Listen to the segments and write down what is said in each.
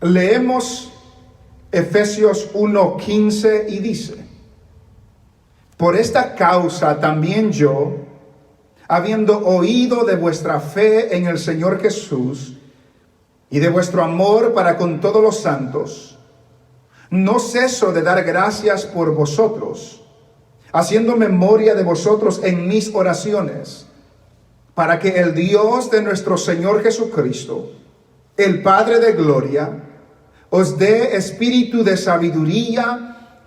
Leemos Efesios 1:15 y dice: por esta causa también yo, habiendo oído de vuestra fe en el Señor Jesús y de vuestro amor para con todos los santos, no ceso de dar gracias por vosotros, haciendo memoria de vosotros en mis oraciones, para que el Dios de nuestro Señor Jesucristo, el Padre de gloria, os dé espíritu de sabiduría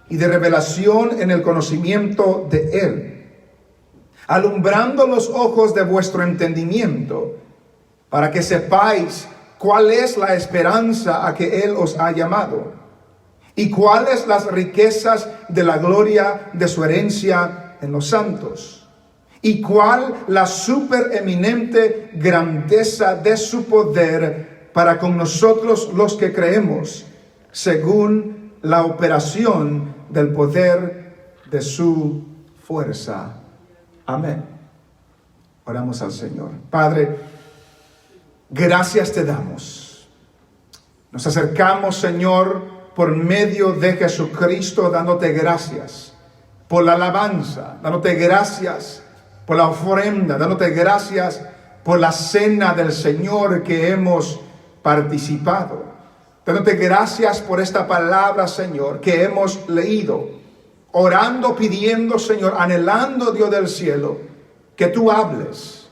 y de revelación en el conocimiento de Él, alumbrando los ojos de vuestro entendimiento, para que sepáis cuál es la esperanza a que Él os ha llamado, y cuáles las riquezas de la gloria de su herencia en los santos, y cuál la supereminente grandeza de su poder para con nosotros los que creemos, según la operación del poder de su fuerza. Amén. Oramos al Señor. Padre, gracias te damos. Nos acercamos, Señor, por medio de Jesucristo, dándote gracias por la alabanza, dándote gracias por la ofrenda, dándote gracias por la cena del Señor que hemos participado. Dándote gracias por esta palabra, Señor, que hemos leído, orando, pidiendo, Señor, anhelando, Dios del cielo, que tú hables,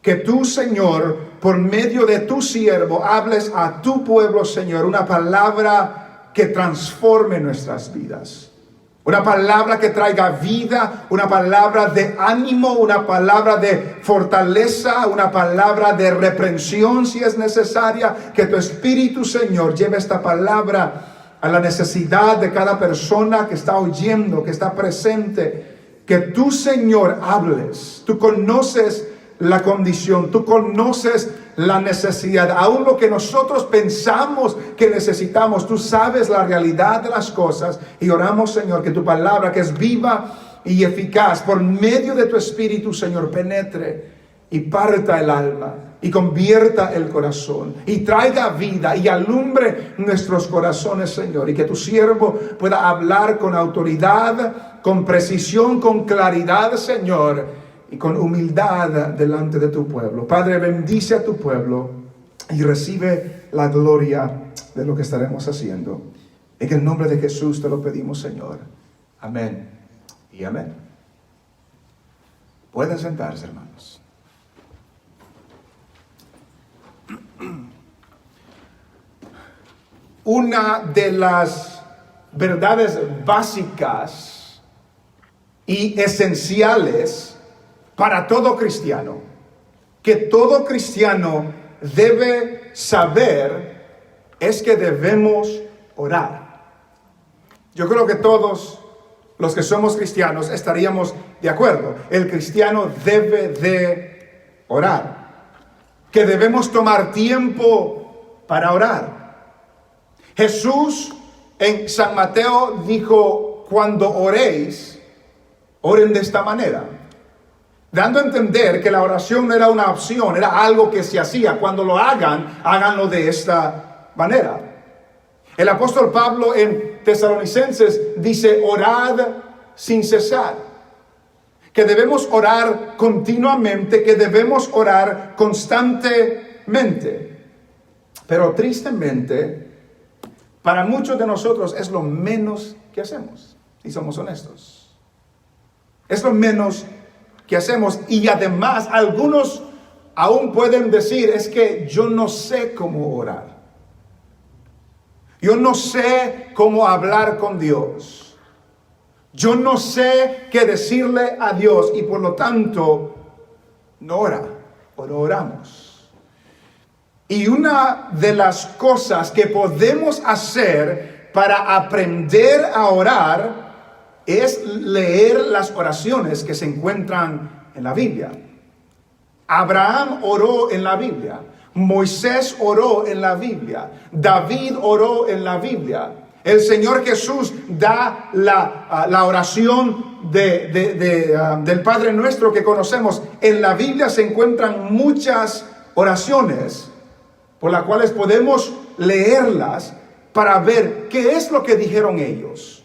que tú, Señor, por medio de tu siervo, hables a tu pueblo, Señor, una palabra que transforme nuestras vidas. Una palabra que traiga vida, una palabra de ánimo, una palabra de fortaleza, una palabra de reprensión si es necesaria. Que tu Espíritu, Señor, lleve esta palabra a la necesidad de cada persona que está oyendo, que está presente. Que tú, Señor, hables. Tú conoces la condición, tú conoces la necesidad, aún lo que nosotros pensamos que necesitamos. Tú sabes la realidad de las cosas, y oramos, Señor, que tu palabra, que es viva y eficaz, por medio de tu Espíritu, Señor, penetre y parta el alma y convierta el corazón y traiga vida y alumbre nuestros corazones, Señor, y que tu siervo pueda hablar con autoridad, con precisión, con claridad, Señor, y con humildad delante de tu pueblo. Padre, bendice a tu pueblo y recibe la gloria de lo que estaremos haciendo. En el nombre de Jesús te lo pedimos, Señor. Amén y amén. Pueden sentarse, hermanos. Una de las verdades básicas y esenciales para todo cristiano, que todo cristiano debe saber, es que debemos orar. Yo creo que todos los que somos cristianos estaríamos de acuerdo. El cristiano debe de orar, que debemos tomar tiempo para orar. Jesús en San Mateo dijo: cuando oréis, oren de esta manera, dando a entender que la oración no era una opción, era algo que se hacía. Cuando lo hagan, háganlo de esta manera. El apóstol Pablo en Tesalonicenses dice: orad sin cesar. Que debemos orar continuamente, que debemos orar constantemente. Pero tristemente, para muchos de nosotros es lo menos que hacemos, si somos honestos. Es lo menos que hacemos. Y además algunos aún pueden decir: es que yo no sé cómo orar, yo no sé cómo hablar con Dios, yo no sé qué decirle a Dios, y por lo tanto no ora o no oramos. Y una de las cosas que podemos hacer para aprender a orar es leer las oraciones que se encuentran en la Biblia. Abraham oró en la Biblia. Moisés oró en la Biblia. David oró en la Biblia. El Señor Jesús da la oración del Padre Nuestro que conocemos. En la Biblia se encuentran muchas oraciones por las cuales podemos leerlas para ver qué es lo que dijeron ellos,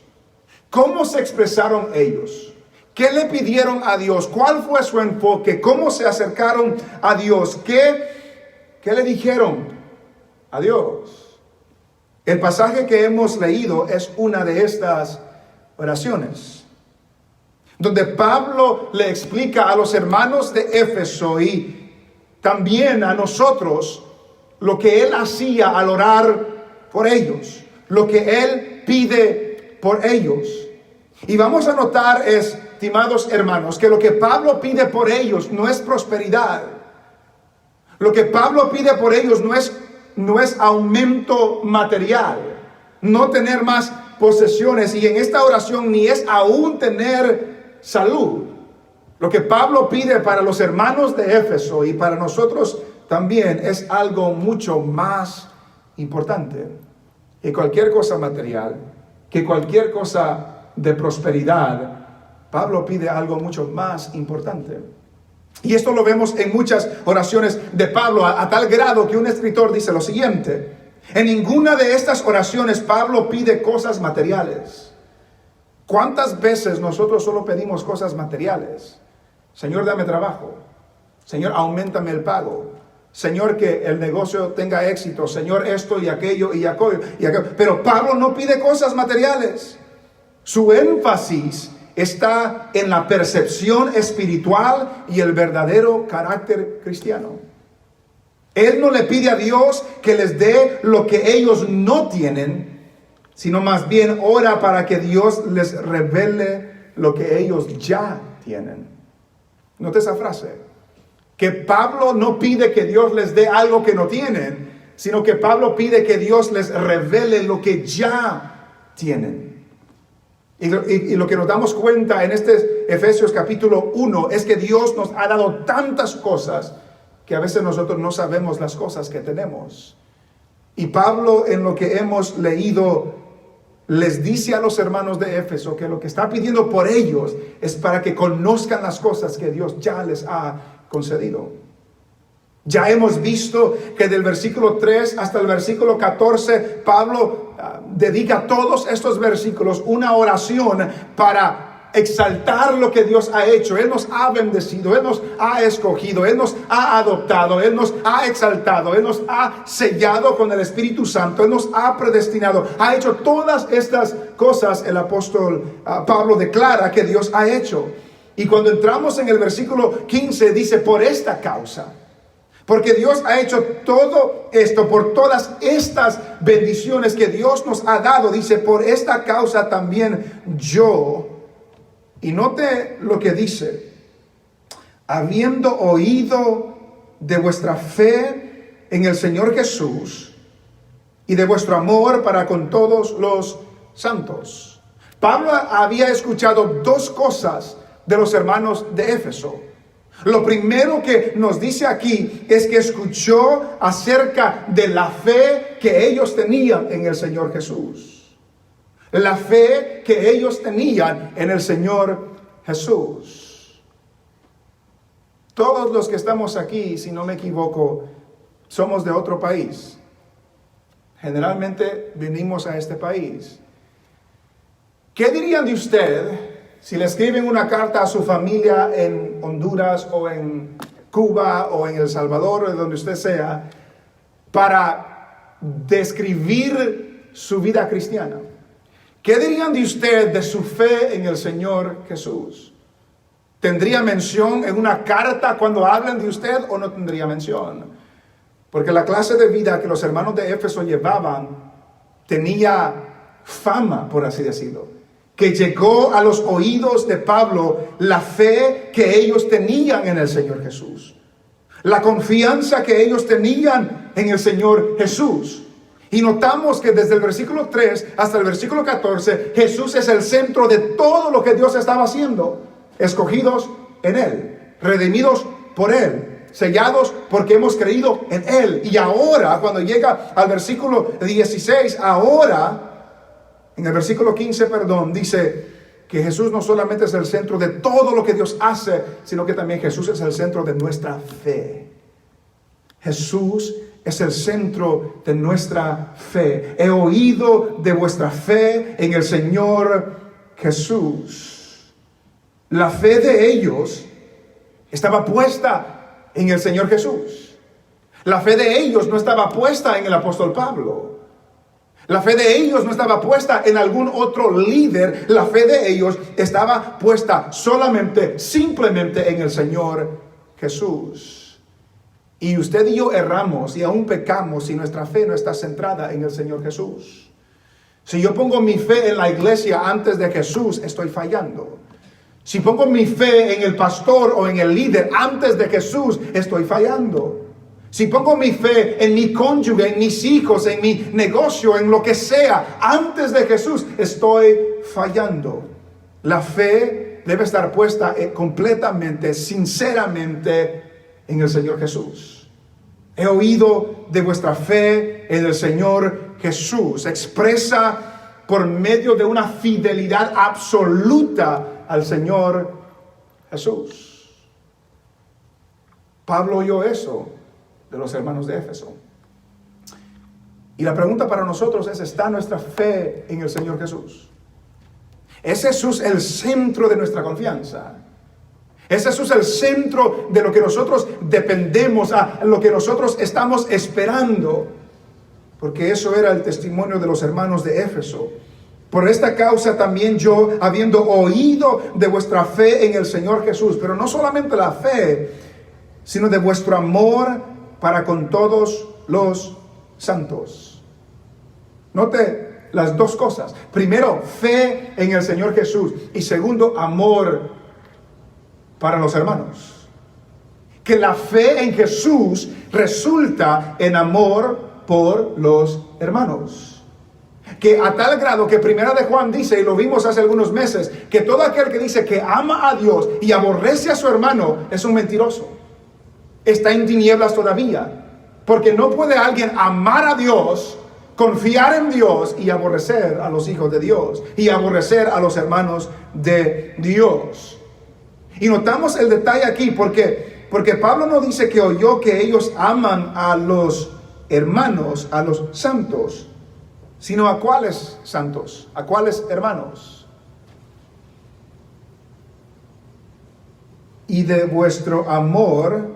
cómo se expresaron ellos, qué le pidieron a Dios, cuál fue su enfoque, cómo se acercaron a Dios, qué le dijeron a Dios. El pasaje que hemos leído es una de estas oraciones, donde Pablo le explica a los hermanos de Éfeso y también a nosotros lo que él hacía al orar por ellos, lo que él pide por ellos. Y vamos a notar, estimados hermanos, que lo que Pablo pide por ellos no es prosperidad. Lo que Pablo pide por ellos no es aumento material, no tener más posesiones, y en esta oración ni es aún tener salud. Lo que Pablo pide para los hermanos de Éfeso y para nosotros también es algo mucho más importante que cualquier cosa material, que cualquier cosa de prosperidad. Pablo pide algo mucho más importante. Y esto lo vemos en muchas oraciones de Pablo, a tal grado que un escritor dice lo siguiente: en ninguna de estas oraciones Pablo pide cosas materiales. ¿Cuántas veces nosotros solo pedimos cosas materiales? Señor, dame trabajo. Señor, auméntame el pago. Señor, que el negocio tenga éxito. Señor, esto y aquello y aquello y aquello. Pero Pablo no pide cosas materiales. Su énfasis está en la percepción espiritual y el verdadero carácter cristiano. Él no le pide a Dios que les dé lo que ellos no tienen, sino más bien ora para que Dios les revele lo que ellos ya tienen. Note esa frase, que Pablo no pide que Dios les dé algo que no tienen, sino que Pablo pide que Dios les revele lo que ya tienen. Y lo que nos damos cuenta en este Efesios capítulo 1 es que Dios nos ha dado tantas cosas que a veces nosotros no sabemos las cosas que tenemos. Y Pablo, en lo que hemos leído, les dice a los hermanos de Éfeso que lo que está pidiendo por ellos es para que conozcan las cosas que Dios ya les ha concedido. Ya hemos visto que del versículo 3 hasta el versículo 14, Pablo dedica todos estos versículos una oración para exaltar lo que Dios ha hecho. Él nos ha bendecido, Él nos ha escogido, Él nos ha adoptado, Él nos ha exaltado, Él nos ha sellado con el Espíritu Santo, Él nos ha predestinado. Ha hecho todas estas cosas. El apóstol Pablo declara que Dios ha hecho. Y cuando entramos en el versículo 15 dice: por esta causa. Porque Dios ha hecho todo esto, por todas estas bendiciones que Dios nos ha dado. Dice: por esta causa también yo. Y note lo que dice: habiendo oído de vuestra fe en el Señor Jesús y de vuestro amor para con todos los santos. Pablo había escuchado dos cosas de los hermanos de Éfeso. Lo primero que nos dice aquí es que escuchó acerca de la fe que ellos tenían en el Señor Jesús. La fe que ellos tenían en el Señor Jesús. Todos los que estamos aquí, si no me equivoco, somos de otro país. Generalmente venimos a este país. ¿Qué dirían de usted si le escriben una carta a su familia en Honduras o en Cuba o en El Salvador o de donde usted sea, para describir su vida cristiana? ¿Qué dirían de usted de su fe en el Señor Jesús? ¿Tendría mención en una carta cuando hablan de usted o no tendría mención? Porque la clase de vida que los hermanos de Éfeso llevaban tenía fama, por así decirlo, que llegó a los oídos de Pablo la fe que ellos tenían en el Señor Jesús, la confianza que ellos tenían en el Señor Jesús. Y notamos que desde el versículo 3 hasta el versículo 14, Jesús es el centro de todo lo que Dios estaba haciendo. Escogidos en Él, redimidos por Él, sellados porque hemos creído en Él. Y ahora, cuando llega al versículo 16, en el versículo 15, dice que Jesús no solamente es el centro de todo lo que Dios hace, sino que también Jesús es el centro de nuestra fe. Jesús es el centro de nuestra fe. He oído de vuestra fe en el Señor Jesús. La fe de ellos estaba puesta en el Señor Jesús. La fe de ellos no estaba puesta en el apóstol Pablo. La fe de ellos no estaba puesta en algún otro líder. La fe de ellos estaba puesta simplemente en el Señor Jesús. Y usted y yo erramos y aún pecamos si nuestra fe no está centrada en el Señor Jesús. Si yo pongo mi fe en la iglesia antes de Jesús, estoy fallando. Si pongo mi fe en el pastor o en el líder antes de Jesús, estoy fallando. Si pongo mi fe en mi cónyuge, en mis hijos, en mi negocio, en lo que sea, antes de Jesús, estoy fallando. La fe debe estar puesta completamente, sinceramente, en el Señor Jesús. He oído de vuestra fe en el Señor Jesús. Expresa por medio de una fidelidad absoluta al Señor Jesús. Pablo oyó eso de los hermanos de Éfeso. Y la pregunta para nosotros es: ¿está nuestra fe en el Señor Jesús? ¿Es Jesús el centro de nuestra confianza? ¿Es Jesús el centro de lo que nosotros dependemos, a lo que nosotros estamos esperando? Porque eso era el testimonio de los hermanos de Éfeso. Por esta causa también yo, habiendo oído de vuestra fe en el Señor Jesús, pero no solamente la fe, sino de vuestro amor para con todos los santos. Note las dos cosas. Primero, fe en el Señor Jesús. Y segundo, amor para los hermanos. Que la fe en Jesús resulta en amor por los hermanos. Que a tal grado que Primera de Juan dice, y lo vimos hace algunos meses, que todo aquel que dice que ama a Dios y aborrece a su hermano es un mentiroso. Está en tinieblas todavía. Porque no puede alguien amar a Dios, confiar en Dios y aborrecer a los hijos de Dios y aborrecer a los hermanos de Dios. Y notamos el detalle aquí porque Pablo no dice que oyó que ellos aman a los hermanos, a los santos, sino a cuáles santos, a cuáles hermanos. Y de vuestro amor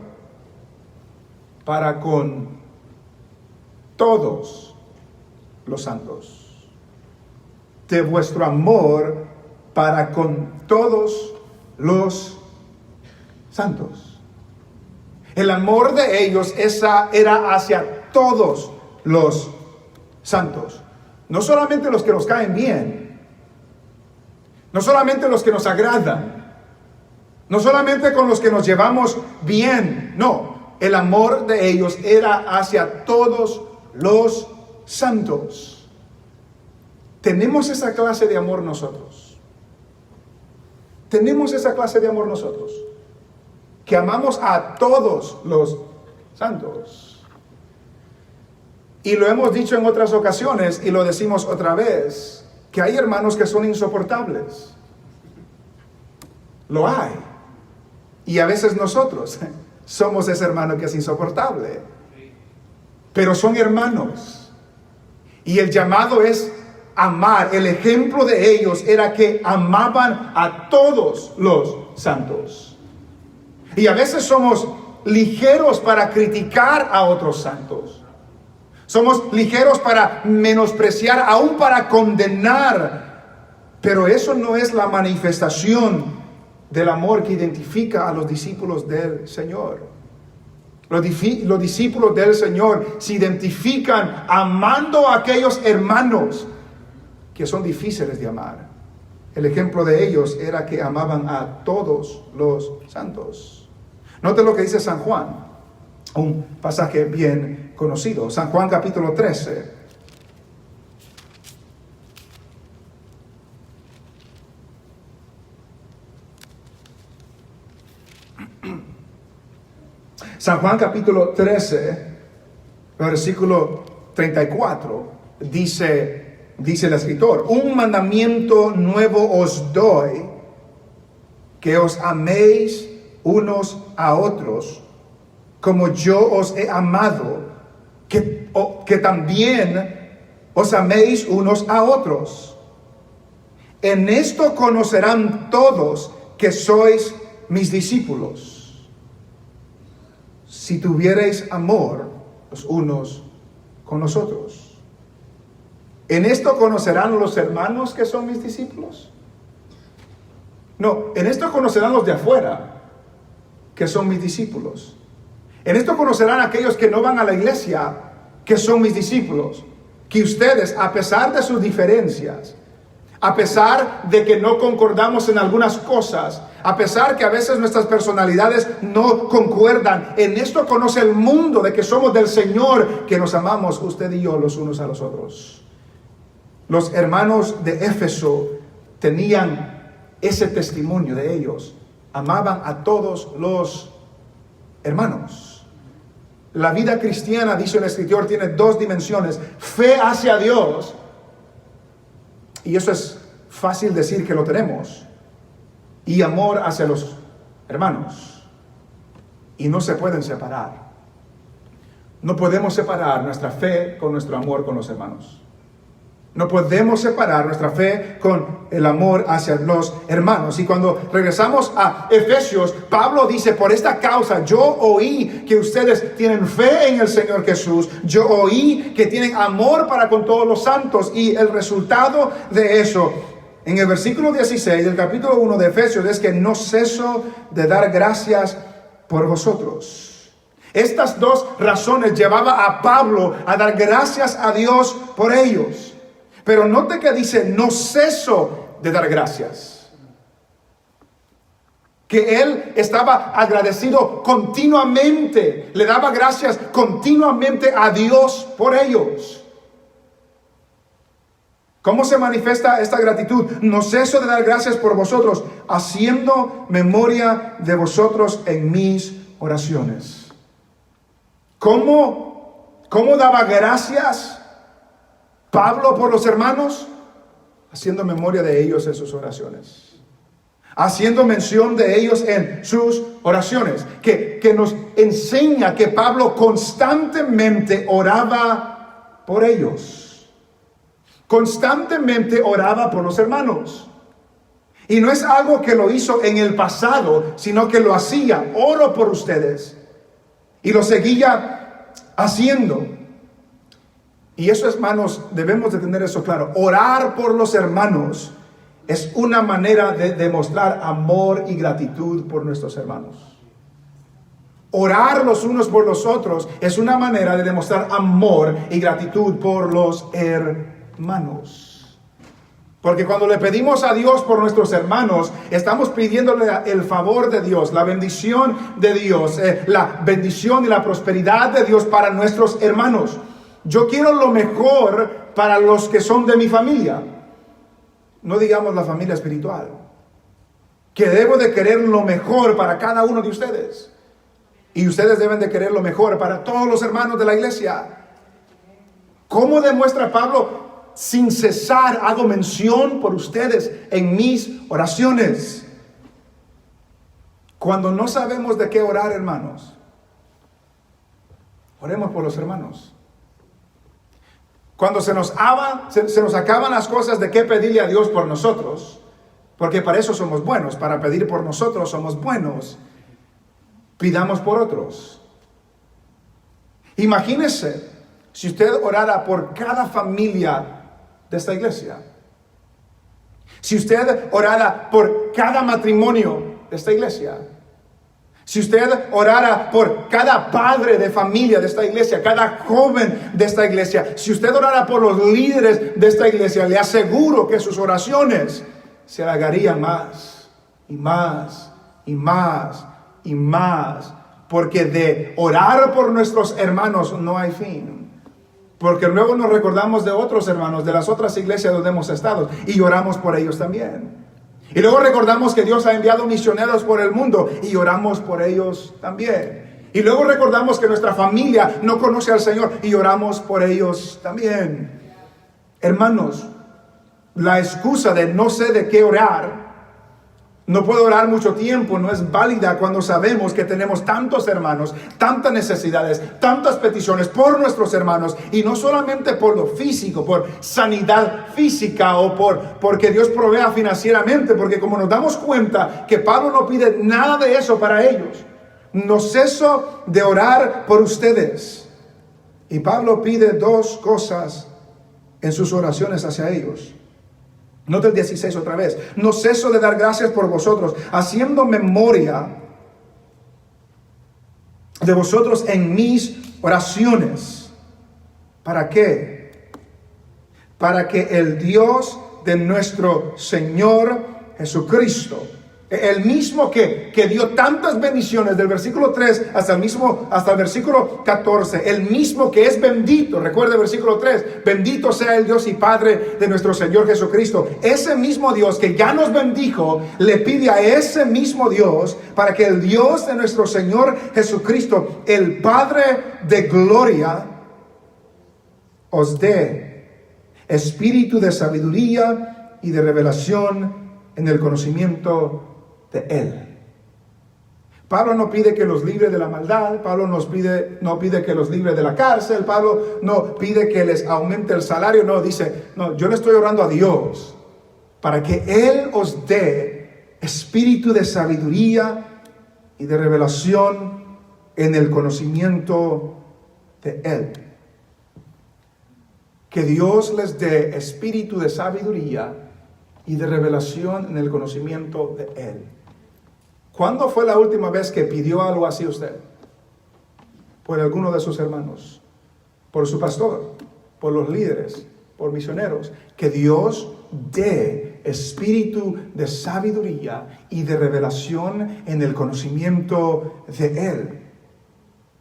para con todos los santos. De vuestro amor para con todos los santos. El amor de ellos era hacia todos los santos. No solamente los que nos caen bien. No solamente los que nos agradan. No solamente con los que nos llevamos bien. No. El amor de ellos era hacia todos los santos. Tenemos esa clase de amor nosotros. Tenemos esa clase de amor nosotros. Que amamos a todos los santos. Y lo hemos dicho en otras ocasiones y lo decimos otra vez, que hay hermanos que son insoportables. Lo hay. Y a veces nosotros somos ese hermano que es insoportable. Pero son hermanos. Y el llamado es amar. El ejemplo de ellos era que amaban a todos los santos. Y a veces somos ligeros para criticar a otros santos. Somos ligeros para menospreciar, aún para condenar. Pero eso no es la manifestación del amor que identifica a los discípulos del Señor. Los discípulos del Señor se identifican amando a aquellos hermanos que son difíciles de amar. El ejemplo de ellos era que amaban a todos los santos. Note lo que dice San Juan, un pasaje bien conocido. San Juan capítulo 13. San Juan capítulo 13, versículo 34, dice el escritor: un mandamiento nuevo os doy, que os améis unos a otros, como yo os he amado, que también os améis unos a otros. En esto conocerán todos que sois mis discípulos, si tuviereis amor los unos con los otros. ¿En esto conocerán los hermanos que son mis discípulos? No, en esto conocerán los de afuera que son mis discípulos. En esto conocerán aquellos que no van a la iglesia que son mis discípulos. Que ustedes, a pesar de sus diferencias, a pesar de que no concordamos en algunas cosas, a pesar que a veces nuestras personalidades no concuerdan, en esto conoce el mundo de que somos del Señor, que nos amamos usted y yo los unos a los otros. Los hermanos de Éfeso tenían ese testimonio de ellos. Amaban a todos los hermanos. La vida cristiana, dice el escritor, tiene dos dimensiones: fe hacia Dios, y eso es fácil decir que lo tenemos, y amor hacia los hermanos, y no se pueden separar. No podemos separar nuestra fe con nuestro amor con los hermanos. No podemos separar nuestra fe con el amor hacia los hermanos. Y cuando regresamos a Efesios, Pablo dice: por esta causa yo oí que ustedes tienen fe en el Señor Jesús. Yo oí que tienen amor para con todos los santos. Y el resultado de eso, en el versículo 16 del capítulo 1 de Efesios, es que no ceso de dar gracias por vosotros. Estas dos razones llevaba a Pablo a dar gracias a Dios por ellos. Pero note que dice: no ceso de dar gracias. Que él estaba agradecido continuamente. Le daba gracias continuamente a Dios por ellos. ¿Cómo se manifiesta esta gratitud? No ceso de dar gracias por vosotros, haciendo memoria de vosotros en mis oraciones. ¿Cómo daba gracias Pablo por los hermanos? Haciendo memoria de ellos en sus oraciones. Haciendo mención de ellos en sus oraciones. Que nos enseña que Pablo constantemente oraba por ellos. Constantemente oraba por los hermanos. Y no es algo que lo hizo en el pasado, sino que lo hacía. Oro por ustedes. Y lo seguía haciendo. Y eso, hermanos, debemos de tener eso claro. Orar por los hermanos es una manera de demostrar amor y gratitud por nuestros hermanos. Orar los unos por los otros es una manera de demostrar amor y gratitud por los hermanos. Porque cuando le pedimos a Dios por nuestros hermanos, estamos pidiéndole el favor de Dios, la bendición de Dios, la bendición y la prosperidad de Dios para nuestros hermanos. Yo quiero lo mejor para los que son de mi familia. No digamos la familia espiritual. Que debo de querer lo mejor para cada uno de ustedes. Y ustedes deben de querer lo mejor para todos los hermanos de la iglesia. ¿Cómo demuestra Pablo? Sin cesar hago mención por ustedes en mis oraciones. Cuando no sabemos de qué orar, hermanos, oremos por los hermanos. Cuando se nos acaban las cosas de qué pedirle a Dios por nosotros, porque para eso somos buenos, para pedir por nosotros somos buenos, pidamos por otros. Imagínese si usted orara por cada familia de esta iglesia. Si usted orara por cada matrimonio de esta iglesia. Si usted orara por cada padre de familia de esta iglesia, cada joven de esta iglesia, si usted orara por los líderes de esta iglesia, le aseguro que sus oraciones se alargarían más y más y más y más. Porque de orar por nuestros hermanos no hay fin. Porque luego nos recordamos de otros hermanos, de las otras iglesias donde hemos estado, y oramos por ellos también. Y luego recordamos que Dios ha enviado misioneros por el mundo y oramos por ellos también. Y luego recordamos que nuestra familia no conoce al Señor y oramos por ellos también. Hermanos, la excusa de no sé de qué orar No puedo orar mucho tiempo, no es válida cuando sabemos que tenemos tantos hermanos, tantas necesidades, tantas peticiones por nuestros hermanos, y no solamente por lo físico, por sanidad física o porque Dios provea financieramente, porque como nos damos cuenta que Pablo no pide nada de eso para ellos, no ceso de orar por ustedes. Y Pablo pide dos cosas en sus oraciones hacia ellos. Nota el 16 otra vez. No ceso de dar gracias por vosotros, haciendo memoria de vosotros en mis oraciones. ¿Para qué? Para que el Dios de nuestro Señor Jesucristo, el mismo que dio tantas bendiciones del versículo 3 hasta el versículo 14, el mismo que es bendito, recuerde el versículo 3, bendito sea el Dios y Padre de nuestro Señor Jesucristo. Ese mismo Dios que ya nos bendijo, le pide a ese mismo Dios para que el Dios de nuestro Señor Jesucristo, el Padre de gloria, os dé espíritu de sabiduría y de revelación en el conocimiento de Él. Pablo no pide que los libre de la maldad. Pablo no pide que los libre de la cárcel. Pablo no pide que les aumente el salario. No, dice, no, yo le estoy orando a Dios para que Él os dé espíritu de sabiduría y de revelación en el conocimiento de Él. Que Dios les dé espíritu de sabiduría y de revelación en el conocimiento de Él. ¿Cuándo fue la última vez que pidió algo así usted? Por alguno de sus hermanos, por su pastor, por los líderes, por misioneros. Que Dios dé espíritu de sabiduría y de revelación en el conocimiento de Él.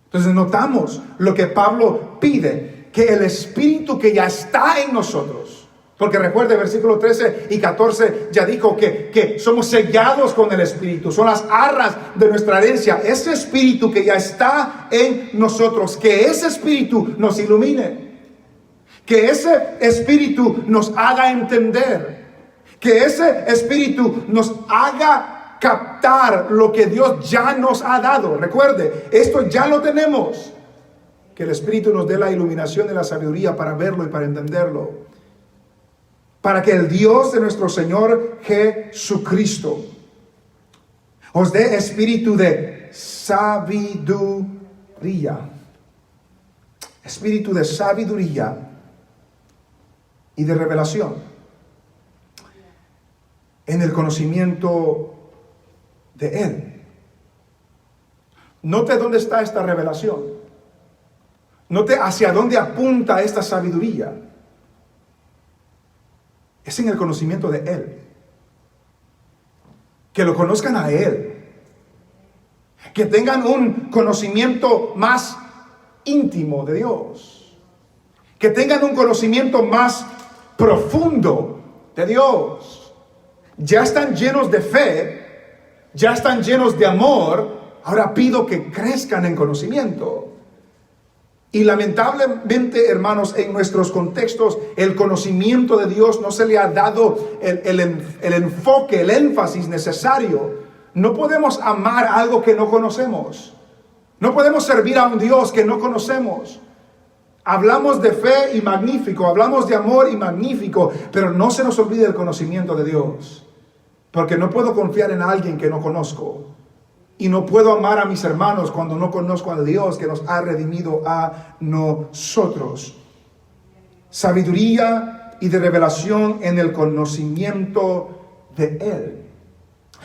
Entonces notamos lo que Pablo pide, que el espíritu que ya está en nosotros. Porque recuerde, versículos 13 y 14 ya dijo que somos sellados con el Espíritu. Son las arras de nuestra herencia. Ese Espíritu que ya está en nosotros. Que ese Espíritu nos ilumine. Que ese Espíritu nos haga entender. Que ese Espíritu nos haga captar lo que Dios ya nos ha dado. Recuerde, esto ya lo tenemos. Que el Espíritu nos dé la iluminación y la sabiduría para verlo y para entenderlo. Para que el Dios de nuestro Señor Jesucristo os dé espíritu de sabiduría. Espíritu de sabiduría y de revelación en el conocimiento de Él. Note dónde está esta revelación. Note hacia dónde apunta esta sabiduría. Es en el conocimiento de Él. Que lo conozcan a Él. Que tengan un conocimiento más íntimo de Dios. Que tengan un conocimiento más profundo de Dios. Ya están llenos de fe. Ya están llenos de amor. Ahora pido que crezcan en conocimiento. Y lamentablemente, hermanos, en nuestros contextos, el conocimiento de Dios no se le ha dado el enfoque, el énfasis necesario. No podemos amar algo que no conocemos. No podemos servir a un Dios que no conocemos. Hablamos de fe y magnífico, hablamos de amor y magnífico, pero no se nos olvide el conocimiento de Dios. Porque no puedo confiar en alguien que no conozco. Y no puedo amar a mis hermanos cuando no conozco al Dios que nos ha redimido a nosotros. Sabiduría y de revelación en el conocimiento de Él.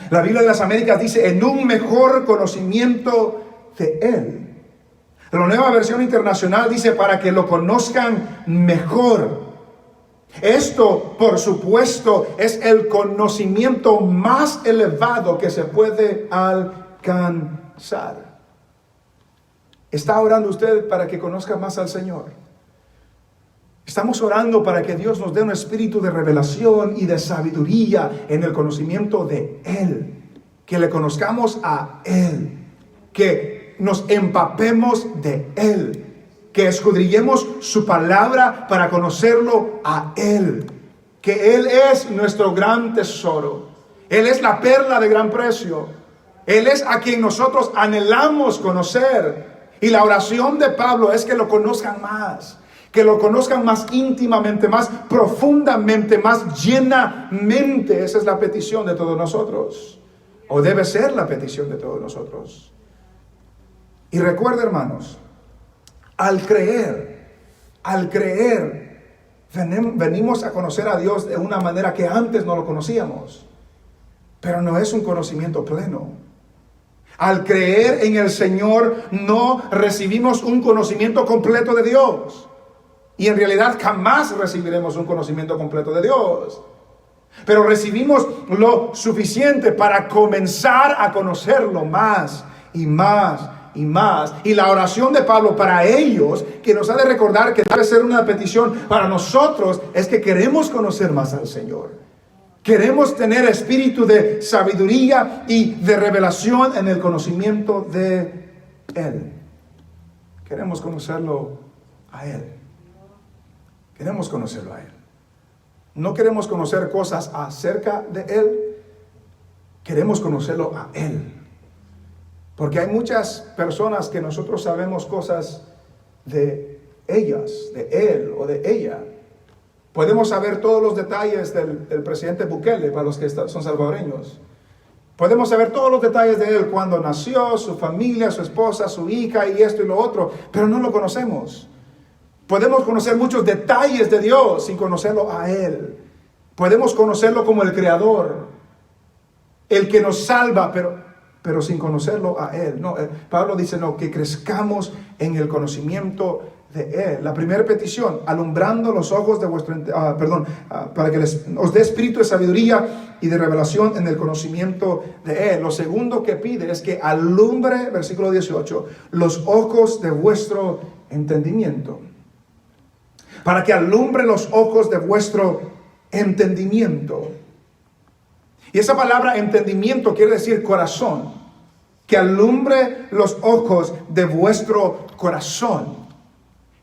La Biblia de las Américas dice en un mejor conocimiento de Él. La Nueva Versión Internacional dice para que lo conozcan mejor. Esto, por supuesto, es el conocimiento más elevado que se puede alcanzar. ¿Está orando usted para que conozca más al Señor? Estamos orando para que Dios nos dé un espíritu de revelación y de sabiduría en el conocimiento de Él. Que le conozcamos a Él. Que nos empapemos de Él. Que escudriñemos su palabra para conocerlo a Él. Que Él es nuestro gran tesoro. Él es la perla de gran precio. Él es a quien nosotros anhelamos conocer. Y la oración de Pablo es que lo conozcan más. Que lo conozcan más íntimamente, más profundamente, más llenamente. Esa es la petición de todos nosotros. O debe ser la petición de todos nosotros. Y recuerda, hermanos, al creer, venimos a conocer a Dios de una manera que antes no lo conocíamos. Pero no es un conocimiento pleno. Al creer en el Señor no recibimos un conocimiento completo de Dios. Y en realidad jamás recibiremos un conocimiento completo de Dios. Pero recibimos lo suficiente para comenzar a conocerlo más y más y más. Y la oración de Pablo para ellos, que nos ha de recordar que debe ser una petición para nosotros, es que queremos conocer más al Señor. Queremos tener espíritu de sabiduría y de revelación en el conocimiento de Él. Queremos conocerlo a Él. Queremos conocerlo a Él. No queremos conocer cosas acerca de Él. Queremos conocerlo a Él. Porque hay muchas personas que nosotros sabemos cosas de ellas, de Él o de ella. Podemos saber todos los detalles del presidente Bukele, para los que son salvadoreños. Podemos saber todos los detalles de él, cuando nació, su familia, su esposa, su hija y esto y lo otro, pero no lo conocemos. Podemos conocer muchos detalles de Dios sin conocerlo a Él. Podemos conocerlo como el Creador, el que nos salva, pero sin conocerlo a Él. No, Pablo dice, no, que crezcamos en el conocimiento de Él. La primera petición, alumbrando los ojos de vuestro, para que os dé espíritu de sabiduría y de revelación en el conocimiento de Él. Lo segundo que pide es que alumbre, versículo 18, los ojos de vuestro entendimiento. Para que alumbre los ojos de vuestro entendimiento. Y esa palabra entendimiento quiere decir corazón. Que alumbre los ojos de vuestro corazón.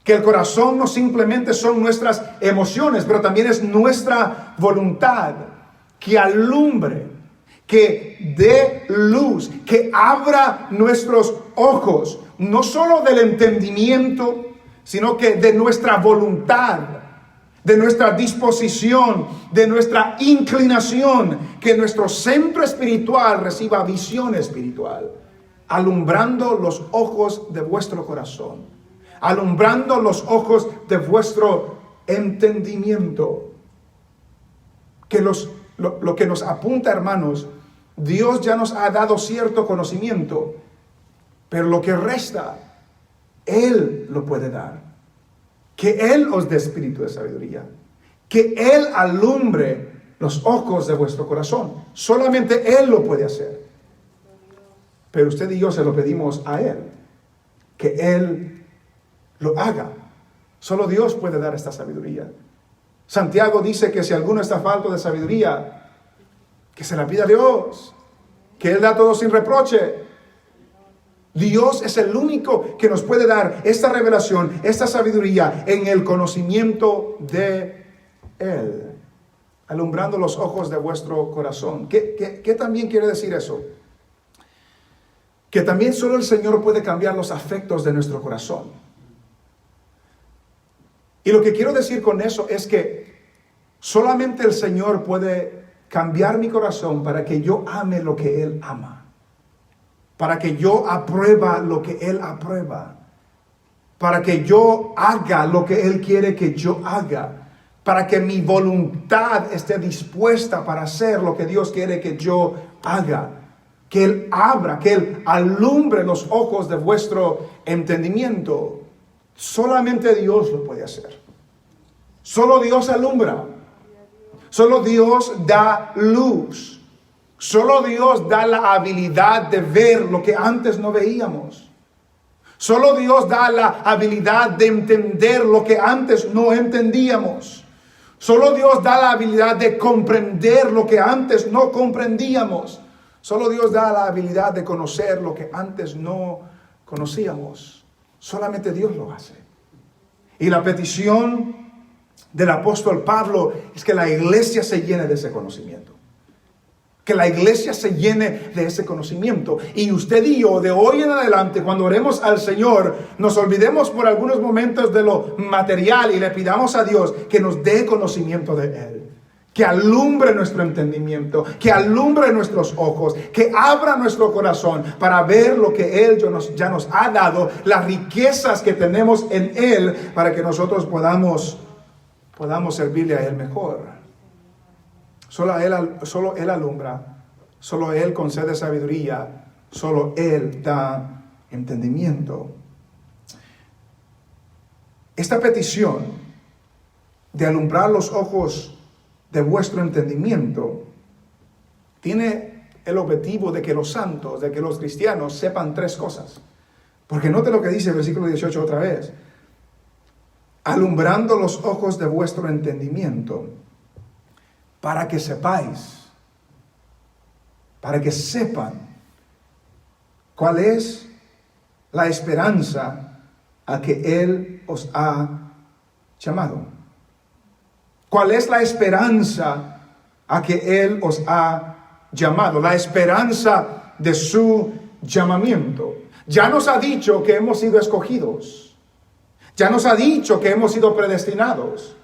Que el corazón no simplemente son nuestras emociones, pero también es nuestra voluntad. Que alumbre, que dé luz, que abra nuestros ojos, no solo del entendimiento, sino que de nuestra voluntad, de nuestra disposición, de nuestra inclinación, que nuestro centro espiritual reciba visión espiritual, alumbrando los ojos de vuestro corazón, alumbrando los ojos de vuestro entendimiento. Que lo que nos apunta, hermanos, Dios ya nos ha dado cierto conocimiento, pero lo que resta, Él lo puede dar. Que Él os dé espíritu de sabiduría. Que Él alumbre los ojos de vuestro corazón. Solamente Él lo puede hacer. Pero usted y yo se lo pedimos a Él. Que Él lo haga. Solo Dios puede dar esta sabiduría. Santiago dice que si alguno está falto de sabiduría, que se la pida a Dios. Que Él da todo sin reproche. Dios es el único que nos puede dar esta revelación, esta sabiduría en el conocimiento de Él. Alumbrando los ojos de vuestro corazón. ¿Qué también quiere decir eso? Que también solo el Señor puede cambiar los afectos de nuestro corazón. Y lo que quiero decir con eso es que solamente el Señor puede cambiar mi corazón para que yo ame lo que Él ama. Para que yo aprueba lo que Él aprueba. Para que yo haga lo que Él quiere que yo haga. Para que mi voluntad esté dispuesta para hacer lo que Dios quiere que yo haga. Que Él abra, que Él alumbre los ojos de vuestro entendimiento. Solamente Dios lo puede hacer. Solo Dios alumbra. Solo Dios da luz. Solo Dios da la habilidad de ver lo que antes no veíamos. Solo Dios da la habilidad de entender lo que antes no entendíamos. Solo Dios da la habilidad de comprender lo que antes no comprendíamos. Solo Dios da la habilidad de conocer lo que antes no conocíamos. Solamente Dios lo hace. Y la petición del apóstol Pablo es que la iglesia se llene de ese conocimiento. Que la iglesia se llene de ese conocimiento. Y usted y yo, de hoy en adelante, cuando oremos al Señor, nos olvidemos por algunos momentos de lo material y le pidamos a Dios que nos dé conocimiento de Él. Que alumbre nuestro entendimiento, que alumbre nuestros ojos, que abra nuestro corazón para ver lo que Él ya nos ha dado, las riquezas que tenemos en Él, para que nosotros podamos servirle a Él mejor. Solo Él alumbra, solo Él concede sabiduría, solo Él da entendimiento. Esta petición de alumbrar los ojos de vuestro entendimiento tiene el objetivo de que los santos, de que los cristianos sepan tres cosas. Porque note lo que dice el versículo 18 otra vez. Alumbrando los ojos de vuestro entendimiento, para que sepáis, para que sepan cuál es la esperanza a que Él os ha llamado. ¿Cuál es la esperanza a que Él os ha llamado? La esperanza de su llamamiento. Ya nos ha dicho que hemos sido escogidos. Ya nos ha dicho que hemos sido predestinados.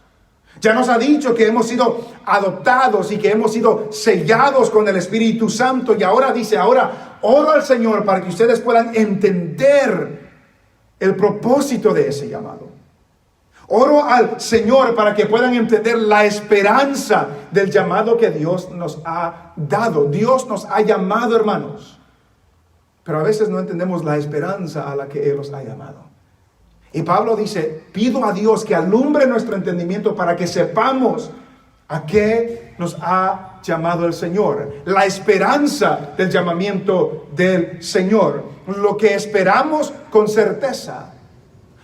Ya nos ha dicho que hemos sido adoptados y que hemos sido sellados con el Espíritu Santo. Y ahora dice, ahora oro al Señor para que ustedes puedan entender el propósito de ese llamado. Oro al Señor para que puedan entender la esperanza del llamado que Dios nos ha dado. Dios nos ha llamado, hermanos. Pero a veces no entendemos la esperanza a la que Él nos ha llamado. Y Pablo dice, pido a Dios que alumbre nuestro entendimiento para que sepamos a qué nos ha llamado el Señor. La esperanza del llamamiento del Señor. Lo que esperamos con certeza.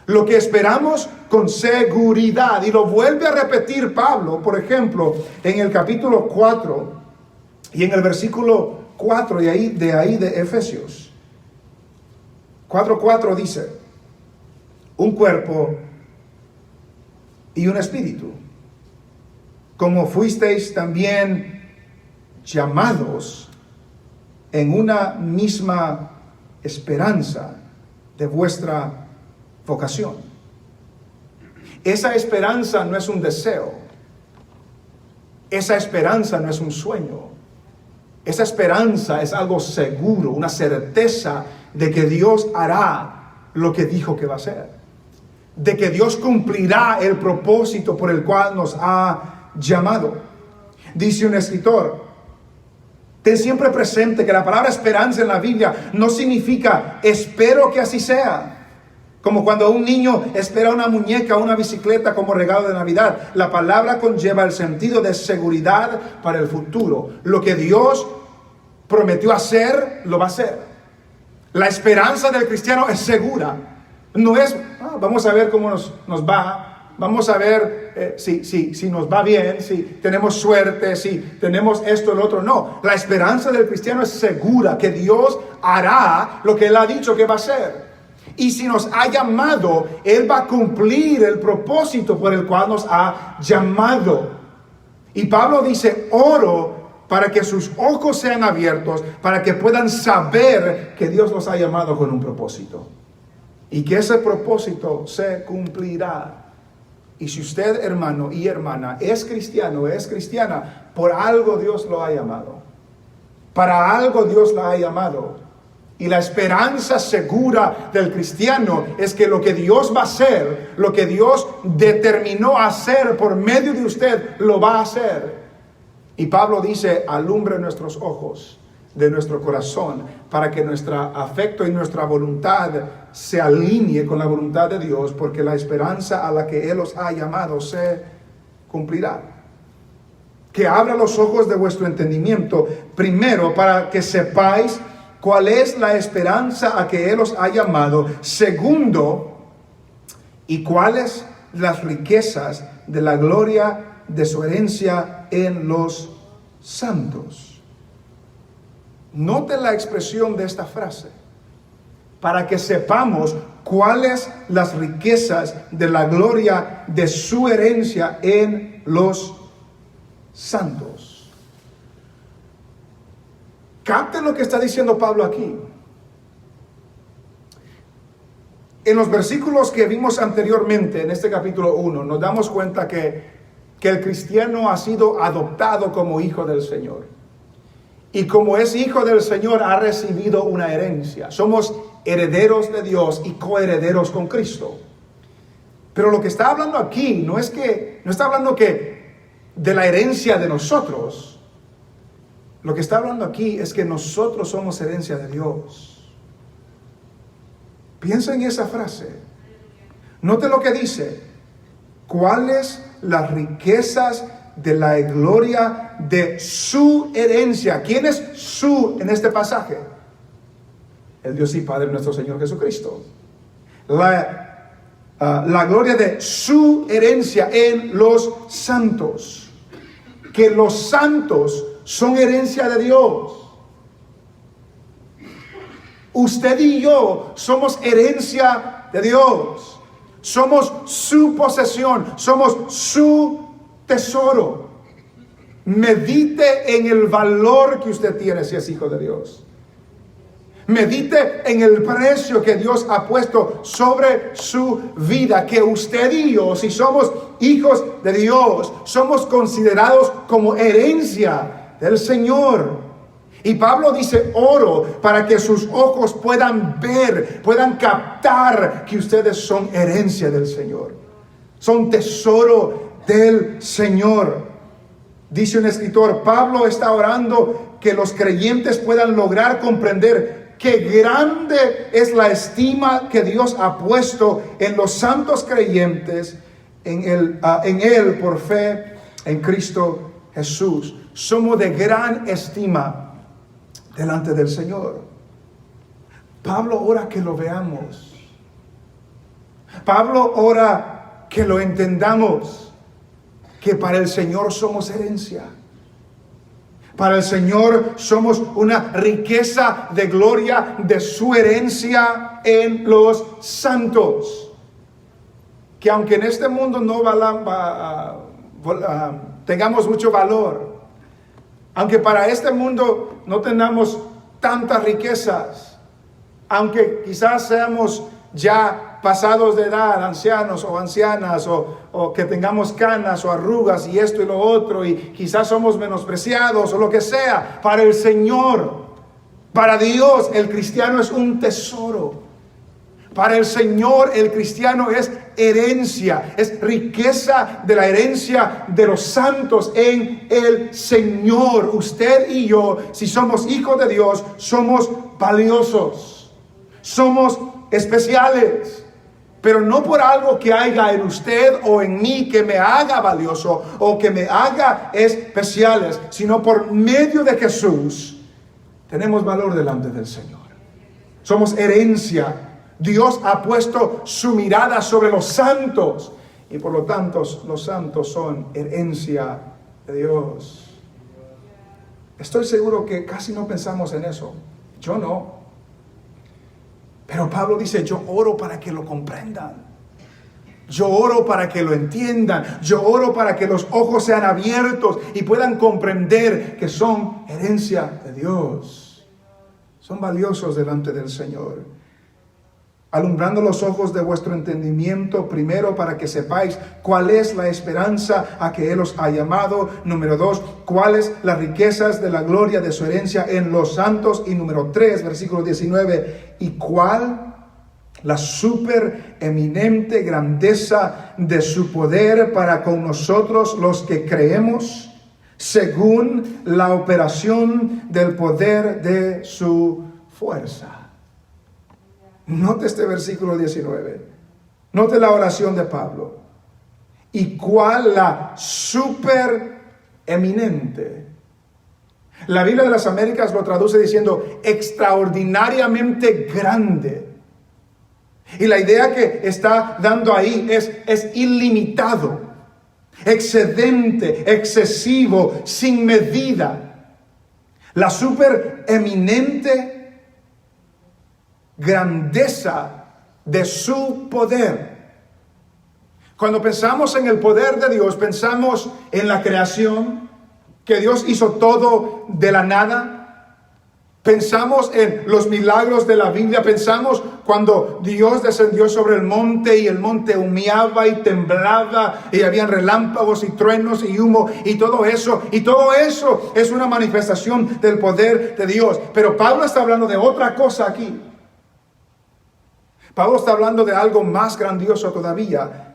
Lo que esperamos con seguridad. Y lo vuelve a repetir Pablo, por ejemplo, en el capítulo 4 y en el versículo 4 de ahí de Efesios. 4:4 dice, un cuerpo y un espíritu, como fuisteis también llamados en una misma esperanza de vuestra vocación. Esa esperanza no es un deseo. Esa esperanza no es un sueño. Esa esperanza es algo seguro, una certeza de que Dios hará lo que dijo que va a hacer. De que Dios cumplirá el propósito por el cual nos ha llamado. Dice un escritor, ten siempre presente que la palabra esperanza en la Biblia no significa espero que así sea. Como cuando un niño espera una muñeca o una bicicleta como regalo de Navidad. La palabra conlleva el sentido de seguridad para el futuro. Lo que Dios prometió hacer, lo va a hacer. La esperanza del cristiano es segura. No es, vamos a ver cómo nos va, vamos a ver si nos va bien, si tenemos suerte, si tenemos esto, lo otro. No, la esperanza del cristiano es segura, que Dios hará lo que Él ha dicho que va a hacer. Y si nos ha llamado, Él va a cumplir el propósito por el cual nos ha llamado. Y Pablo dice, oro para que sus ojos sean abiertos, para que puedan saber que Dios los ha llamado con un propósito. Y que ese propósito se cumplirá. Y si usted, hermano y hermana, es cristiano, es cristiana, por algo Dios lo ha llamado. Para algo Dios la ha llamado. Y la esperanza segura del cristiano es que lo que Dios va a hacer, lo que Dios determinó hacer por medio de usted, lo va a hacer. Y Pablo dice, alumbre nuestros ojos de nuestro corazón para que nuestro afecto y nuestra voluntad se alinee con la voluntad de Dios, porque la esperanza a la que Él os ha llamado se cumplirá. Que abra los ojos de vuestro entendimiento, primero para que sepáis cuál es la esperanza a que Él os ha llamado. Segundo, y cuáles las riquezas de la gloria de su herencia en los santos. Note la expresión de esta frase. Para que sepamos cuáles las riquezas de la gloria de su herencia en los santos. Capten lo que está diciendo Pablo aquí. En los versículos que vimos anteriormente, en este capítulo 1, nos damos cuenta que el cristiano ha sido adoptado como hijo del Señor. Y como es hijo del Señor, ha recibido una herencia. Somos herederos de Dios y coherederos con Cristo. Pero lo que está hablando aquí no está hablando de la herencia de nosotros. Lo que está hablando aquí es que nosotros somos herencia de Dios. Piensa en esa frase. Note lo que dice. ¿Cuáles las riquezas de la gloria de su herencia? ¿Quién es su en este pasaje? El Dios y Padre nuestro Señor Jesucristo. La gloria de su herencia en los santos. Que los santos son herencia de Dios. Usted y yo somos herencia de Dios. Somos su posesión. Somos su tesoro. Medite en el valor que usted tiene si es hijo de Dios. Medite en el precio que Dios ha puesto sobre su vida. Que usted y yo, si somos hijos de Dios, somos considerados como herencia del Señor. Y Pablo dice, oro para que sus ojos puedan ver, puedan captar que ustedes son herencia del Señor. Son tesoro del Señor. Dice un escritor, Pablo está orando que los creyentes puedan lograr comprender qué grande es la estima que Dios ha puesto en los santos creyentes, en Él por fe en Cristo Jesús. Somos de gran estima delante del Señor. Pablo ora que lo veamos. Pablo ora que lo entendamos, que para el Señor somos herencia. Para el Señor somos una riqueza de gloria de su herencia en los santos. Que aunque en este mundo no tengamos mucho valor, aunque para este mundo no tengamos tantas riquezas, aunque quizás seamos ya pasados de edad, ancianos o ancianas, o que tengamos canas o arrugas y esto y lo otro, y quizás somos menospreciados o lo que sea, para el Señor, para Dios, el cristiano es un tesoro. Para el Señor, el cristiano es herencia, es riqueza de la herencia de los santos en el Señor. Usted y yo, si somos hijos de Dios, somos valiosos, somos especiales, pero no por algo que haya en usted o en mí que me haga valioso o que me haga especiales, sino por medio de Jesús tenemos valor delante del Señor. Somos herencia. Dios ha puesto su mirada sobre los santos y por lo tanto los santos son herencia de Dios. Estoy seguro que casi no pensamos en eso. Yo no. Pero Pablo dice, yo oro para que lo comprendan. Yo oro para que lo entiendan. Yo oro para que los ojos sean abiertos y puedan comprender que son herencia de Dios. Son valiosos delante del Señor. Alumbrando los ojos de vuestro entendimiento, primero para que sepáis cuál es la esperanza a que Él os ha llamado. Número 2, cuáles las riquezas de la gloria de su herencia en los santos. Y número 3, versículo 19, y cuál la supereminente grandeza de su poder para con nosotros los que creemos, según la operación del poder de su fuerza. Note este versículo 19. Note la oración de Pablo. ¿Y cuál la supereminente? La Biblia de las Américas lo traduce diciendo extraordinariamente grande. Y la idea que está dando ahí es ilimitado, excedente, excesivo, sin medida. La supereminente grandeza de su poder. Cuando pensamos en el poder de Dios, pensamos en la creación, que Dios hizo todo de la nada, Pensamos en los milagros de la Biblia, pensamos cuando Dios descendió sobre el monte y el monte humeaba y temblaba y habían relámpagos y truenos y humo y todo eso es una manifestación del poder de Dios. Pero Pablo está hablando de otra cosa aquí. Pablo está hablando de algo más grandioso todavía.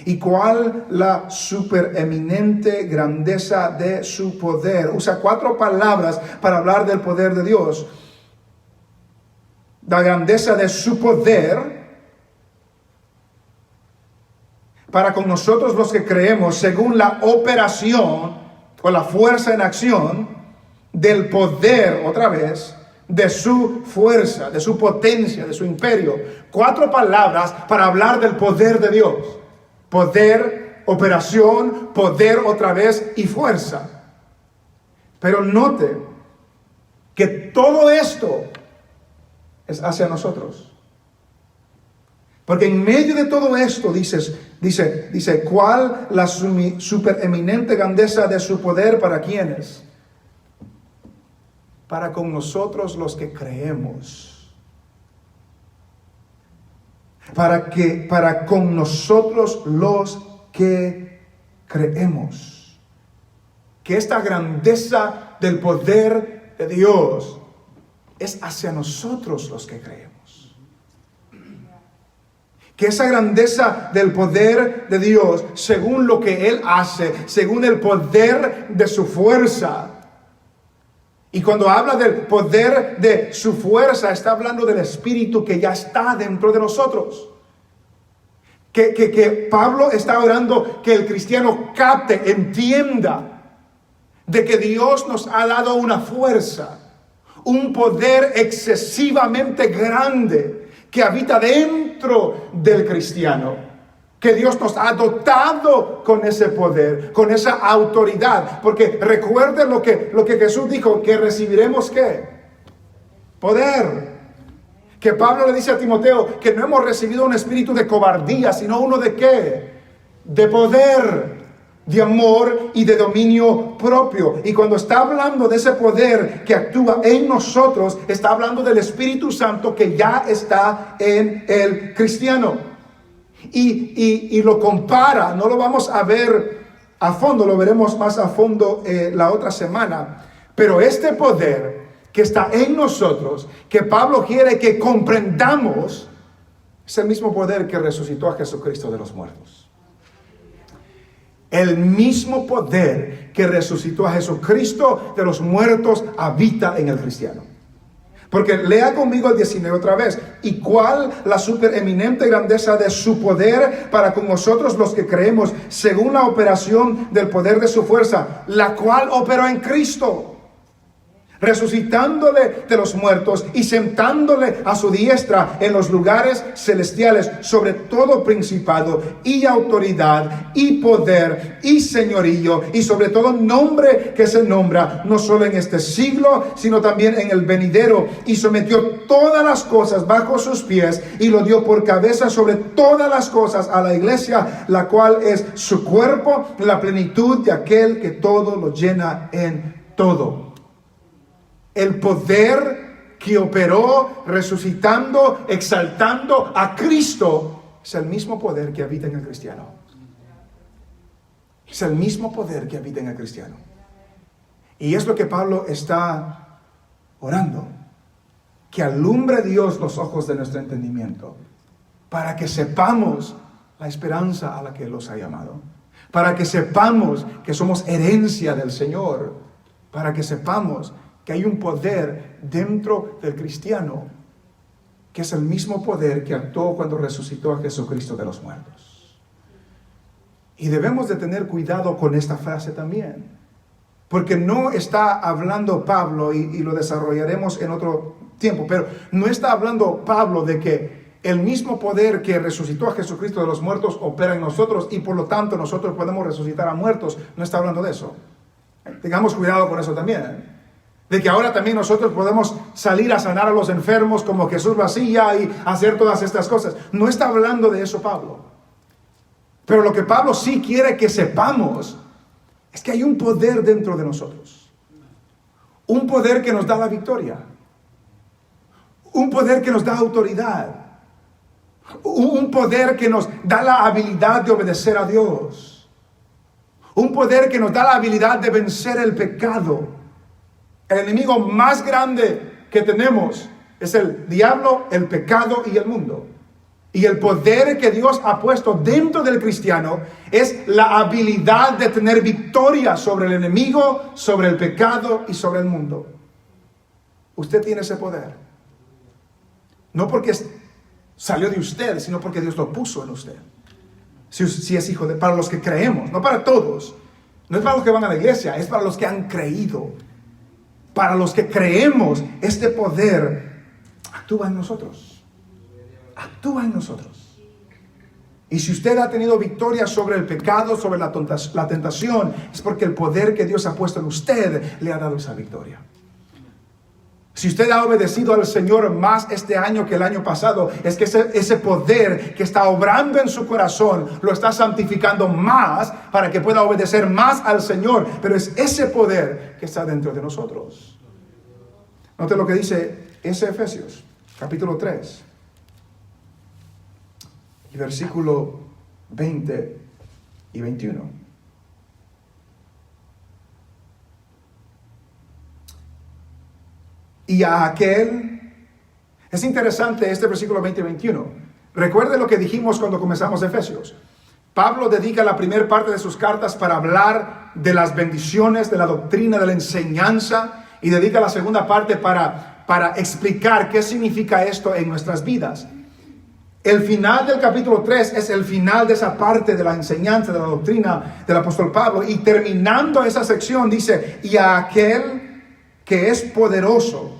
¿Y cuál la supereminente grandeza de su poder? Usa 4 palabras para hablar del poder de Dios. La grandeza de su poder para con nosotros los que creemos, según la operación o la fuerza en acción del poder, otra vez, de su fuerza, de su potencia, de su imperio. 4 palabras para hablar del poder de Dios. Poder, operación, poder otra vez y fuerza. Pero note que todo esto es hacia nosotros. Porque en medio de todo esto dice, ¿cuál la supereminente grandeza de su poder para quiénes? Para con nosotros los que creemos. Para con nosotros los que creemos. Que esta grandeza del poder de Dios es hacia nosotros los que creemos. Que esa grandeza del poder de Dios, según lo que Él hace, según el poder de su fuerza. Y cuando habla del poder de su fuerza, está hablando del Espíritu que ya está dentro de nosotros. Que Pablo está orando que el cristiano capte, entienda de que Dios nos ha dado una fuerza, un poder excesivamente grande que habita dentro del cristiano. Que Dios nos ha dotado con ese poder, con esa autoridad. Porque recuerden lo que Jesús dijo, que recibiremos ¿qué? Poder. Que Pablo le dice a Timoteo que no hemos recibido un espíritu de cobardía, sino uno de ¿qué? De poder, de amor y de dominio propio. Y cuando está hablando de ese poder que actúa en nosotros, está hablando del Espíritu Santo que ya está en el cristiano. Y lo compara, no lo vamos a ver a fondo, lo veremos más a fondo la otra semana. Pero este poder que está en nosotros, que Pablo quiere que comprendamos, es el mismo poder que resucitó a Jesucristo de los muertos. El mismo poder que resucitó a Jesucristo de los muertos habita en el cristiano. Porque lea conmigo el 19 otra vez. ¿Y cuál la supereminente grandeza de su poder para con nosotros los que creemos, según la operación del poder de su fuerza, la cual operó en Cristo, resucitándole de los muertos y sentándole a su diestra en los lugares celestiales, sobre todo principado y autoridad y poder y señorío y sobre todo nombre que se nombra, no solo en este siglo, sino también en el venidero, y sometió todas las cosas bajo sus pies y lo dio por cabeza sobre todas las cosas a la iglesia, la cual es su cuerpo, la plenitud de aquel que todo lo llena en todo. El poder que operó resucitando, exaltando a Cristo, es el mismo poder que habita en el cristiano. Es el mismo poder que habita en el cristiano. Y es lo que Pablo está orando. Que alumbre Dios los ojos de nuestro entendimiento, para que sepamos la esperanza a la que Él los ha llamado. Para que sepamos que somos herencia del Señor. Para que sepamos que hay un poder dentro del cristiano que es el mismo poder que actuó cuando resucitó a Jesucristo de los muertos. Y debemos de tener cuidado con esta frase también, porque no está hablando Pablo, y lo desarrollaremos en otro tiempo, pero no está hablando Pablo de que el mismo poder que resucitó a Jesucristo de los muertos opera en nosotros y por lo tanto nosotros podemos resucitar a muertos. No está hablando de eso. Tengamos cuidado con eso también. De que ahora también nosotros podemos salir a sanar a los enfermos como Jesús lo hacía y hacer todas estas cosas. No está hablando de eso Pablo. Pero lo que Pablo sí quiere que sepamos es que hay un poder dentro de nosotros. Un poder que nos da la victoria. Un poder que nos da autoridad. Un poder que nos da la habilidad de obedecer a Dios. Un poder que nos da la habilidad de vencer el pecado. El enemigo más grande que tenemos es el diablo, el pecado y el mundo. Y el poder que Dios ha puesto dentro del cristiano es la habilidad de tener victoria sobre el enemigo, sobre el pecado y sobre el mundo. Usted tiene ese poder. No porque salió de usted, sino porque Dios lo puso en usted. Si es hijo de, para los que creemos, no para todos. No es para los que van a la iglesia, es para los que han creído. Para los que creemos, este poder actúa en nosotros. Actúa en nosotros. Y si usted ha tenido victoria sobre el pecado, sobre la tentación, es porque el poder que Dios ha puesto en usted le ha dado esa victoria. Si usted ha obedecido al Señor más este año que el año pasado, es que ese poder que está obrando en su corazón lo está santificando más para que pueda obedecer más al Señor. Pero es ese poder que está dentro de nosotros. Note lo que dice Efesios, capítulo 3. Y versículo 20 y 21. Y a aquel, es interesante este versículo 20 y 21. Recuerde lo que dijimos cuando comenzamos Efesios. Pablo dedica la primera parte de sus cartas para hablar de las bendiciones, de la doctrina, de la enseñanza, y dedica la segunda parte para explicar qué significa esto en nuestras vidas. El final del capítulo 3 es el final de esa parte de la enseñanza, de la doctrina del apóstol Pablo. Y terminando esa sección dice, y a aquel que es poderoso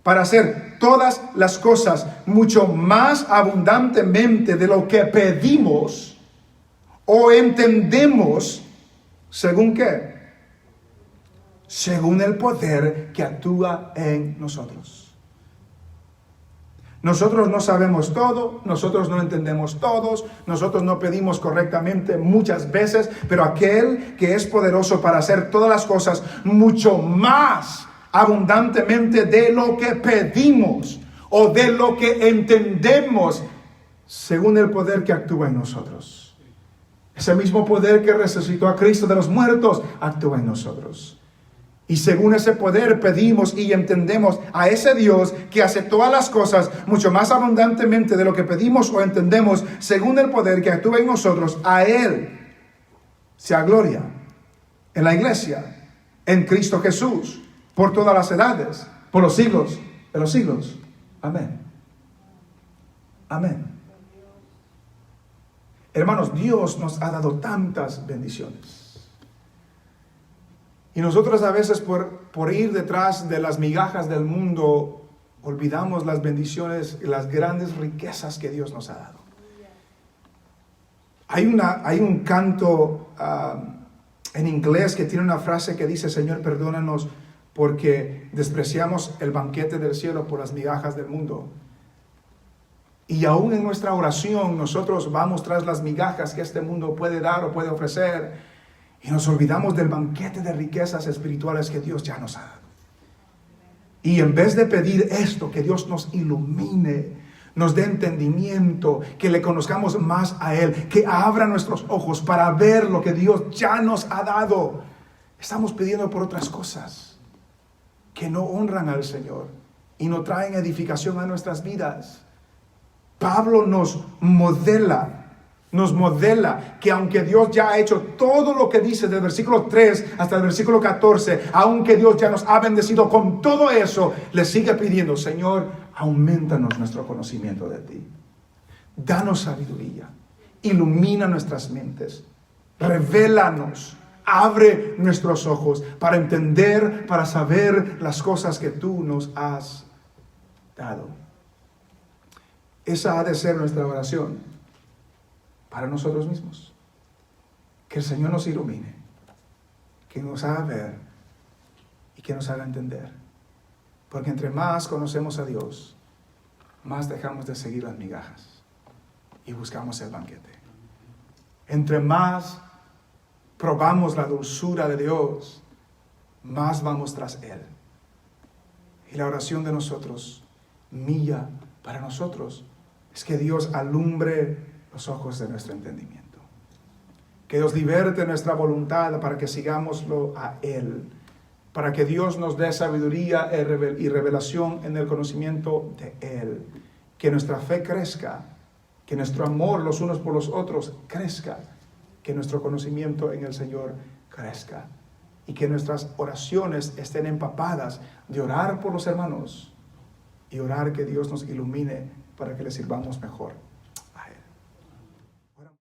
para hacer todas las cosas mucho más abundantemente de lo que pedimos o entendemos, ¿según qué? Según el poder que actúa en nosotros. Nosotros no sabemos todo, nosotros no entendemos todos, nosotros no pedimos correctamente muchas veces, pero aquel que es poderoso para hacer todas las cosas mucho más abundantemente de lo que pedimos o de lo que entendemos, según el poder que actúa en nosotros. Ese mismo poder que resucitó a Cristo de los muertos actúa en nosotros. Y según ese poder pedimos y entendemos a ese Dios que hace todas las cosas mucho más abundantemente de lo que pedimos o entendemos, según el poder que actúa en nosotros, a Él sea gloria en la iglesia, en Cristo Jesús, por todas las edades, por los siglos de los siglos. Amén. Amén. Hermanos, Dios nos ha dado tantas bendiciones. Y nosotros a veces por ir detrás de las migajas del mundo, olvidamos las bendiciones y las grandes riquezas que Dios nos ha dado. Hay un canto en inglés que tiene una frase que dice, Señor, perdónanos porque despreciamos el banquete del cielo por las migajas del mundo. Y aún en nuestra oración nosotros vamos tras las migajas que este mundo puede dar o puede ofrecer. Y nos olvidamos del banquete de riquezas espirituales que Dios ya nos ha dado. Y en vez de pedir esto, que Dios nos ilumine, nos dé entendimiento, que le conozcamos más a Él, que abra nuestros ojos para ver lo que Dios ya nos ha dado, estamos pidiendo por otras cosas que no honran al Señor y no traen edificación a nuestras vidas. Pablo nos modela que aunque Dios ya ha hecho todo lo que dice del versículo 3 hasta el versículo 14, aunque Dios ya nos ha bendecido con todo eso, le sigue pidiendo, Señor, aumentanos nuestro conocimiento de ti. Danos sabiduría, ilumina nuestras mentes, revélanos, abre nuestros ojos para entender, para saber las cosas que tú nos has dado. Esa ha de ser nuestra oración para nosotros mismos. Que el Señor nos ilumine, que nos haga ver y que nos haga entender. Porque entre más conocemos a Dios, más dejamos de seguir las migajas y buscamos el banquete. Entre más probamos la dulzura de Dios, más vamos tras Él. Y la oración de nosotros, mía para nosotros, es que Dios alumbre los ojos de nuestro entendimiento. Que Dios liberte nuestra voluntad para que sigámoslo a Él. Para que Dios nos dé sabiduría y revelación en el conocimiento de Él. Que nuestra fe crezca. Que nuestro amor los unos por los otros crezca. Que nuestro conocimiento en el Señor crezca. Y que nuestras oraciones estén empapadas de orar por los hermanos. Y orar que Dios nos ilumine para que le sirvamos mejor.